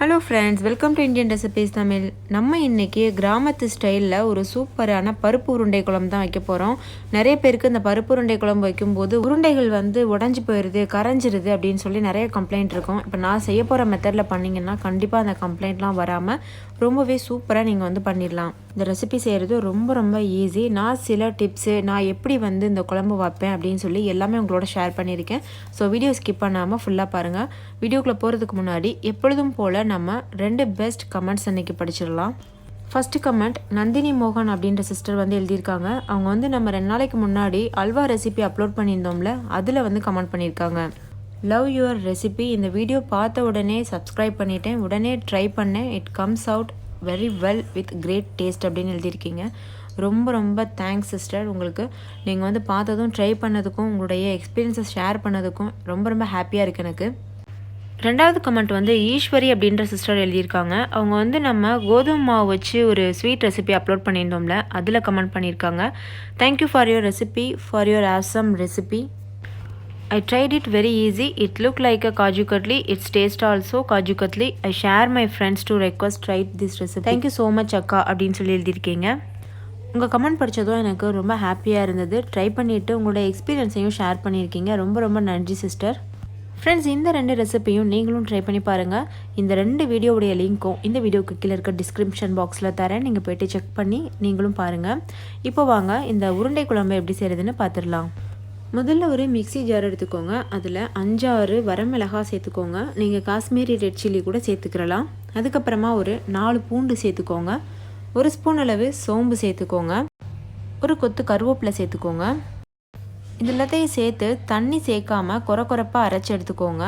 Hello friends, welcome to Indian recipes Tamil. நம்ம இன்றைக்கி கிராமத்து ஸ்டைலில் ஒரு சூப்பரான பருப்பு உருண்டை குழம்பு தான் வைக்க போகிறோம். நிறைய பேருக்கு இந்த பருப்பு உருண்டை குழம்பு வைக்கும்போது உருண்டைகள் உடஞ்சி போயிடுது, கரைஞ்சிருது அப்படின்னு சொல்லி நிறைய கம்ப்ளைண்ட் இருக்கும். இப்போ நான் செய்ய போகிற மெத்தடில் பண்ணிங்கன்னா கண்டிப்பாக அந்த கம்ப்ளைண்ட்லாம் வராமல் ரொம்பவே சூப்பராக நீங்கள் பண்ணிடலாம். இந்த ரெசிபி செய்கிறது ரொம்ப ரொம்ப ஈஸி. நான் சில டிப்ஸு, நான் எப்படி இந்த குழம்பு வைப்பேன் அப்படின்னு சொல்லி எல்லாமே உங்களோட ஷேர் பண்ணியிருக்கேன். ஸோ வீடியோ ஸ்கிப் பண்ணாமல் ஃபுல்லாக பாருங்கள். வீடியோக்குள்ளே போகிறதுக்கு முன்னாடி எப்பொழுதும் போல் நம்ம 2 பெஸ்ட் கமெண்ட்ஸ் இன்றைக்கி படிச்சிடலாம். ஃபஸ்ட்டு கமெண்ட் நந்தினி மோகன் அப்படின்ற சிஸ்டர் எழுதியிருக்காங்க. அவங்க நம்ம 2 நாளைக்கு முன்னாடி அல்வா ரெசிபி அப்லோட் பண்ணியிருந்தோம்ல, அதில் கமெண்ட் பண்ணியிருக்காங்க. Love your recipe. இந்த வீடியோ பார்த்த உடனே சப்ஸ்கிரைப் பண்ணிட்டேன், உடனே ட்ரை பண்ணேன். It comes out very well with great taste அப்படின்னு எழுதியிருக்கீங்க. ரொம்ப ரொம்ப தேங்க்ஸ் சிஸ்டர். உங்களுக்கு நீங்கள் பார்த்ததும் ட்ரை பண்ணதுக்கும் உங்களுடைய எக்ஸ்பீரியன்ஸை ஷேர் பண்ணதுக்கும் ரொம்ப ரொம்ப ஹாப்பியாக இருக்குது எனக்கு. 2வது கமெண்ட் ஈஸ்வரி அப்படின்ற சிஸ்டர் எழுதியிருக்காங்க. அவங்க நம்ம கோதுமை மாவு வச்சு ஒரு ஸ்வீட் ரெசிபி அப்லோட் பண்ணியிருந்தோம்ல, அதில் கமெண்ட் பண்ணியிருக்காங்க. Thank you for your recipe, for your awesome recipe. I tried it very easy. It looked like a kaju katli. Its taste also kaju katli. I share my friends to request try this recipe. Thank you so much அக்கா அப்படின்னு சொல்லி எழுதியிருக்கீங்க. உங்கள் comment படித்ததும் எனக்கு ரொம்ப ஹாப்பியாக இருந்தது. Try பண்ணிவிட்டு உங்களோட எக்ஸ்பீரியன்ஸையும் ஷேர் பண்ணியிருக்கீங்க. ரொம்ப ரொம்ப நன்றி சிஸ்டர். ஃப்ரெண்ட்ஸ், இந்த 2 ரெசிபியும் நீங்களும் ட்ரை பண்ணி பாருங்கள். இந்த 2 வீடியோவுடைய லிங்க்கும் இந்த வீடியோக்கு கீழே இருக்க டிஸ்கிரிப்ஷன் பாக்ஸில் தரேன். நீங்கள் போய்ட்டு செக் பண்ணி நீங்களும் பாருங்கள். இப்போ வாங்க இந்த உருண்டை குழம்பு எப்படி செய்கிறதுன்னு பார்த்துடலாம். முதல்ல ஒரு மிக்சி ஜார் எடுத்துக்கோங்க. அதில் 5-6 வரமிளகாய் சேர்த்துக்கோங்க. நீங்கள் காஷ்மீரி ரெட் சில்லி கூட சேர்த்துக்கிறலாம். அதுக்கப்புறமா ஒரு 4 பூண்டு சேர்த்துக்கோங்க. 1 ஸ்பூன் அளவு சோம்பு சேர்த்துக்கோங்க. ஒரு கொத்து கருவேப்பிலை சேர்த்துக்கோங்க. இது எல்லாத்தையும் சேர்த்து தண்ணி சேர்க்காமல் கொரப்பாக அரைச்சி எடுத்துக்கோங்க.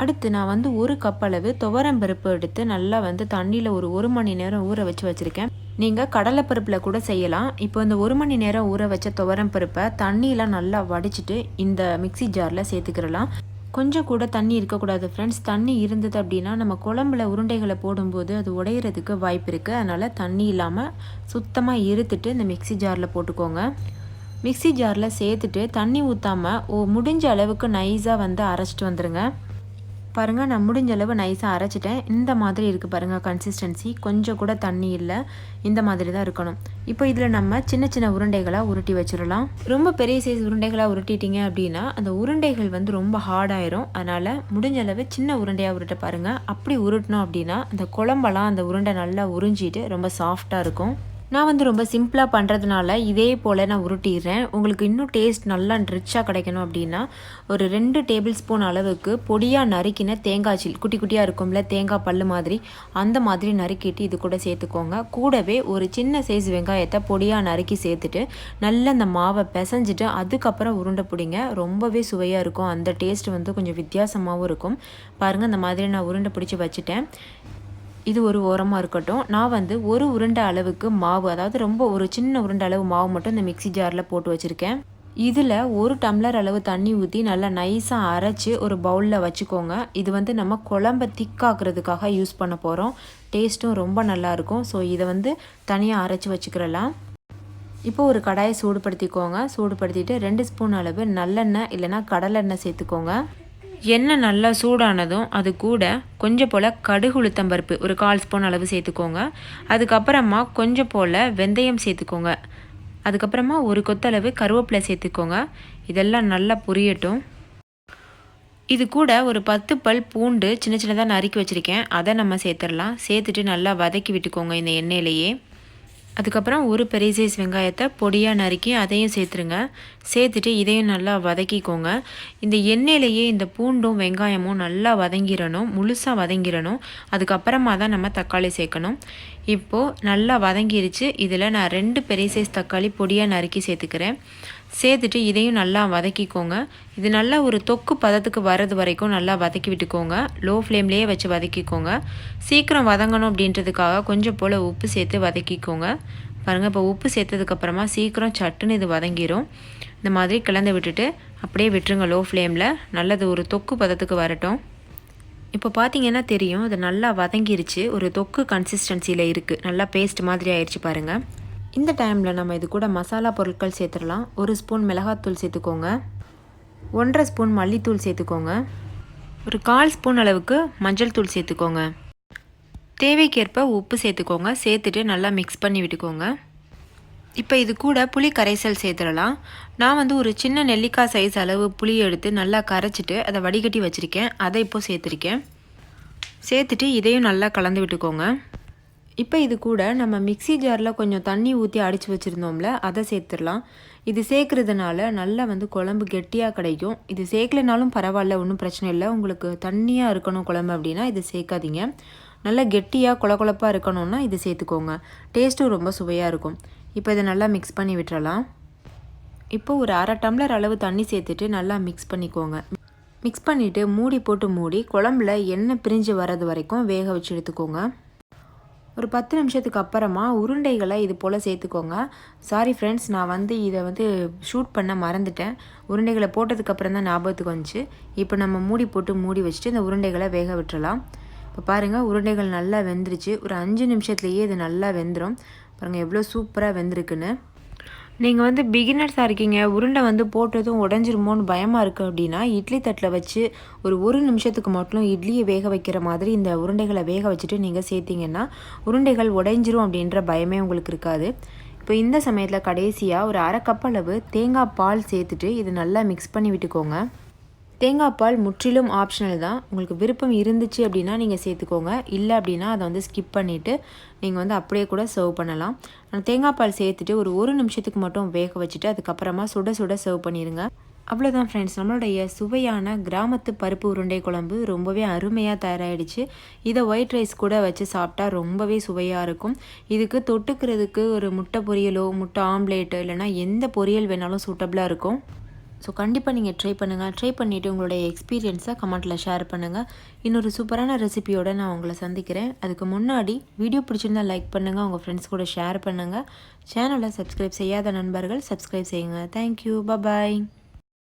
அடுத்து நான் 1 கப் அளவு துவரம் பருப்பு எடுத்து நல்லா தண்ணியில் ஒரு 1 மணி நேரம் ஊற வச்சுருக்கேன். நீங்கள் கடலைப்பருப்பில் கூட செய்யலாம். இப்போ இந்த 1 மணி நேரம் ஊற வச்ச துவரம் பருப்பை தண்ணியெலாம் நல்லா வடிச்சிட்டு இந்த மிக்சி ஜாரில் சேர்த்துக்கிறலாம். கொஞ்சம் கூட தண்ணி இருக்கக்கூடாது ஃப்ரெண்ட்ஸ். தண்ணி இருந்தது அப்படின்னா நம்ம குழம்புல உருண்டைகளை போடும்போது அது உடையிறதுக்கு வாய்ப்பு இருக்குது. அதனால் தண்ணி இல்லாமல் சுத்தமாக இருத்துட்டு இந்த மிக்சி ஜாரில் போட்டுக்கோங்க. மிக்சி ஜாரில் சேர்த்துட்டு தண்ணி ஊற்றாமல் முடிஞ்ச அளவுக்கு நைஸாக அரைச்சிட்டு வந்துடுங்க. பாருங்கள், நான் முடிஞ்ச அளவு நைஸாக அரைச்சிட்டேன். இந்த மாதிரி இருக்குது பாருங்கள் கன்சிஸ்டன்சி. கொஞ்சம் கூட தண்ணி இல்லை, இந்த மாதிரி தான் இருக்கணும். இப்போ இதில் நம்ம சின்ன சின்ன உருண்டைகளாக உருட்டி வச்சிடலாம். ரொம்ப பெரிய சைஸ் உருண்டைகளாக உருட்டிட்டிங்க அப்படின்னா அந்த உருண்டைகள் ரொம்ப ஹார்டாயிரும். அதனால் முடிஞ்ச அளவு சின்ன உருண்டையாக உருட்ட பாருங்கள். அப்படி உருட்டினோம் அப்படின்னா அந்த குழம்பெல்லாம் அந்த உருண்டை நல்லா உறிஞ்சிட்டு ரொம்ப சாஃப்டாக இருக்கும். நான் ரொம்ப சிம்பிளாக பண்ணுறதுனால இதே போல் நான் உருட்டிடுறேன். உங்களுக்கு இன்னும் டேஸ்ட் நல்லா ரிச்சாக கிடைக்கணும் அப்படின்னா ஒரு 2 டேபிள் ஸ்பூன் அளவுக்கு பொடியாக நறுக்கின தேங்காய் சில் குட்டி குட்டியாக இருக்கும்ல, தேங்காய் பல் மாதிரி, அந்த மாதிரி நறுக்கிட்டு இது கூட சேர்த்துக்கோங்க. கூடவே ஒரு சின்ன சைஸ் வெங்காயத்தை பொடியாக நறுக்கி சேர்த்துட்டு நல்லா அந்த மாவை பிசைஞ்சிட்டு அதுக்கப்புறம் உருண்டை பிடிங்க. ரொம்பவே சுவையாக இருக்கும். அந்த டேஸ்ட் கொஞ்சம் வித்தியாசமாகவும் இருக்கும். பாருங்கள், அந்த மாதிரி நான் உருண்டை பிடிச்சி வச்சுட்டேன். இது ஒரு ஓரமாக இருக்கட்டும். நான் 1 உருண்டை அளவுக்கு மாவு, அதாவது ரொம்ப ஒரு சின்ன உருண்டை அளவு மாவு மட்டும் இந்த மிக்சி ஜாரில் போட்டு வச்சுருக்கேன். இதில் 1 டம்ளர் அளவு தண்ணி ஊற்றி நல்லா நைஸாக அரைச்சி ஒரு பவுலில் வச்சுக்கோங்க. இது நம்ம குழம்பை திக்காக்குறதுக்காக யூஸ் பண்ண போகிறோம். டேஸ்ட்டும் ரொம்ப நல்லாயிருக்கும். ஸோ இதை தனியாக அரைச்சி வச்சுக்கிறலாம். இப்போ ஒரு கடாயை சூடுபடுத்திக்கோங்க. சூடுபடுத்திட்டு 2 ஸ்பூன் அளவு நல்லெண்ணெய் இல்லைனா கடலெண்ணெய் சேர்த்துக்கோங்க. எண்ணெய் நல்லா சூடானதும் அது கூட கொஞ்சம் போல் கடுகு உளுத்தம்பருப்பு ஒரு 1/4 ஸ்பூன் அளவு சேர்த்துக்கோங்க. அதுக்கப்புறமா கொஞ்சம் போல் வெந்தயம் சேர்த்துக்கோங்க. அதுக்கப்புறமா ஒரு கொத்தளவு கருவேப்பிலை சேர்த்துக்கோங்க. இதெல்லாம் நல்லா பொரியட்டும். இது கூட ஒரு 10 பல் பூண்டு சின்ன சின்னதாக நறுக்கி வச்சுருக்கேன், அதை நம்ம சேர்த்துடலாம். சேர்த்துட்டு நல்லா வதக்கி விட்டுக்கோங்க இந்த எண்ணெயிலேயே. அதுக்கப்புறம் ஒரு பெரிய சைஸ் வெங்காயத்தை பொடியாக நறுக்கி அதையும் சேர்த்துருங்க. சேர்த்துட்டு இதையும் நல்லா வதக்கிக்கோங்க. இந்த எண்ணெயிலேயே இந்த பூண்டும் வெங்காயமும் நல்லா வதங்கிடணும், முழுசாக வதங்கிடணும். அதுக்கப்புறமா தான் நம்ம தக்காளி சேர்க்கணும். இப்போது நல்லா வதங்கிருச்சு. இதில் நான் 2 பெரிய சைஸ் தக்காளி பொடியாக நறுக்கி சேர்த்துக்கிறேன். சேர்த்துட்டு இதையும் நல்லா வதக்கிக்கோங்க. இது நல்லா ஒரு தொக்கு பதத்துக்கு வர்றது வரைக்கும் நல்லா வதக்கி விட்டுக்கோங்க. லோ ஃப்ளேம்லேயே வச்சு வதக்கிக்கோங்க. சீக்கிரம் வதங்கணும் அப்படின்றதுக்காக கொஞ்சம் போல் உப்பு சேர்த்து வதக்கிக்கோங்க. பாருங்கள், இப்போ உப்பு சேர்த்ததுக்கப்புறமா சீக்கிரம் சட்டுன்னு இது வதங்கிடும். இந்த மாதிரி கிளந்து விட்டுட்டு அப்படியே விட்டுருங்க லோ ஃப்ளேமில். நல்லது ஒரு தொக்கு பதத்துக்கு வரட்டும். இப்போ பார்த்தீங்கன்னா தெரியும், இது நல்லா வதங்கிருச்சு. ஒரு தொக்கு கன்சிஸ்டன்சியில் இருக்குது. நல்லா பேஸ்ட் மாதிரி ஆயிடுச்சு பாருங்கள். இந்த டைமில் நம்ம இது கூட மசாலா பொருட்கள் சேர்த்துடலாம். 1 ஸ்பூன் மிளகாத்தூள் சேர்த்துக்கோங்க. 1.5 ஸ்பூன் மல்லித்தூள் சேர்த்துக்கோங்க. ஒரு 1/4 ஸ்பூன் அளவுக்கு மஞ்சள் தூள் சேர்த்துக்கோங்க. தேவைக்கேற்ப உப்பு சேர்த்துக்கோங்க. சேர்த்துட்டு நல்லா மிக்ஸ் பண்ணி விட்டுக்கோங்க. இப்போ இது கூட புளி கரைசல் சேர்த்துடலாம். நான் வந்து ஒரு சின்ன நெல்லிக்காய் சைஸ் அளவு புளி எடுத்து நல்லா கரைச்சிட்டு அதை வடிகட்டி வச்சுருக்கேன். அதை இப்போது சேர்த்துருக்கேன். சேர்த்துட்டு இதையும் நல்லா கலந்து விட்டுக்கோங்க. இப்போ இது கூட நம்ம மிக்ஸி ஜாரில் கொஞ்சம் தண்ணி ஊற்றி அடித்து வச்சுருந்தோம்ல, அதை சேர்த்துடலாம். இது சேர்க்குறதுனால நல்லா வந்து குழம்பு கெட்டியாக கிடைக்கும். இது சேர்க்கலைனாலும் பரவாயில்ல, ஒன்றும் பிரச்சனை இல்லை. உங்களுக்கு தண்ணியாக இருக்கணும் குழம்பு அப்படின்னா இது சேர்க்காதீங்க. நல்லா கெட்டியாக கொழப்பாக இருக்கணும்னா இது சேர்த்துக்கோங்க. டேஸ்ட்டும் ரொம்ப சுவையாக இருக்கும். இப்போ இதை நல்லா மிக்ஸ் பண்ணி விட்டுறலாம். இப்போ ஒரு 1/2 டம்ளர் அளவு தண்ணி சேர்த்துட்டு நல்லா மிக்ஸ் பண்ணிக்கோங்க. மிக்ஸ் பண்ணிவிட்டு மூடி போட்டு மூடி குழம்புல எண்ணெய் பிரிஞ்சு வர்றது வரைக்கும் வேக வச்சு எடுத்துக்கோங்க. ஒரு 10 நிமிஷத்துக்கு அப்புறமா உருண்டைகளை இது போல் சேர்த்துக்கோங்க. சாரி ஃப்ரெண்ட்ஸ், நான் வந்து இதை வந்து ஷூட் பண்ண மறந்துட்டேன். உருண்டைகளை போட்டதுக்கப்புறம் தான் ஞாபகத்துக்கு வந்துச்சு. இப்போ நம்ம மூடி போட்டு மூடி வச்சுட்டு இந்த உருண்டைகளை வேக விட்டுறலாம். இப்போ பாருங்கள், உருண்டைகள் நல்லா வெந்துருச்சு. ஒரு 5 நிமிஷத்துலேயே இது நல்லா வெந்துடும். பாருங்கள் எவ்வளோ சூப்பராக வெந்திருக்குன்னு. நீங்கள் வந்து பிகினர்ஸாக இருக்கீங்க, உருண்டை வந்து போட்டதும் உடஞ்சிருமோன்னு பயமாக இருக்குது அப்படின்னா இட்லி தட்டில் வச்சு ஒரு நிமிஷத்துக்கு மட்டும் இட்லியை வேக வைக்கிற மாதிரி இந்த உருண்டைகளை வேக வச்சுட்டு நீங்கள் சேர்த்திங்கன்னா உருண்டைகள் உடைஞ்சிரும் அப்படின்ற பயமே உங்களுக்கு இருக்காது. இப்போ இந்த சமயத்தில் கடைசியாக ஒரு 1/2 கப் அளவு தேங்காய் பால் சேர்த்துட்டு இது நல்லா மிக்ஸ் பண்ணி விட்டுக்கோங்க. தேங்காய் பால் முற்றிலும் ஆப்ஷனல் தான். உங்களுக்கு விருப்பம் இருந்துச்சு அப்படின்னா நீங்கள் சேர்த்துக்கோங்க. இல்லை அப்படின்னா அதை வந்து ஸ்கிப் பண்ணிவிட்டு நீங்கள் வந்து அப்படியே கூட சர்வ் பண்ணலாம். நான் தேங்காய் பால் சேர்த்துட்டு ஒரு நிமிஷத்துக்கு மட்டும் வேக வச்சுட்டு அதுக்கப்புறமா சுட சுட சர்வ் பண்ணிடுங்க. அவ்வளோதான் ஃப்ரெண்ட்ஸ், நம்மளுடைய சுவையான கிராமத்து பருப்பு உருண்டை குழம்பு ரொம்பவே அருமையாக தயாராகிடுச்சு. இதை ஒயிட் ரைஸ் கூட வச்சு சாப்பிட்டா ரொம்பவே சுவையாக இருக்கும். இதுக்கு தொட்டுக்கிறதுக்கு ஒரு முட்டை பொரியலோ முட்டை ஆம்லேட்டு இல்லைனா எந்த பொரியல் வேணாலும் சூட்டபிளாக இருக்கும். ஸோ கண்டிப்பாக நீங்கள் ட்ரை பண்ணுங்கள். ட்ரை பண்ணிவிட்டு உங்களுடைய எக்ஸ்பீரியன்ஸை கமெண்ட்டில் ஷேர் பண்ணுங்கள். இன்னொரு சூப்பரான ரெசிபியோடு நான் உங்களை சந்திக்கிறேன். அதுக்கு முன்னாடி வீடியோ பிடிச்சிருந்தால் லைக் பண்ணுங்கள், உங்கள் ஃப்ரெண்ட்ஸ் கூட ஷேர் பண்ணுங்கள். சேனலை சப்ஸ்கிரைப் செய்யாத நண்பர்கள் சப்ஸ்கிரைப் செய்யுங்க. தேங்க்யூ, பாய்.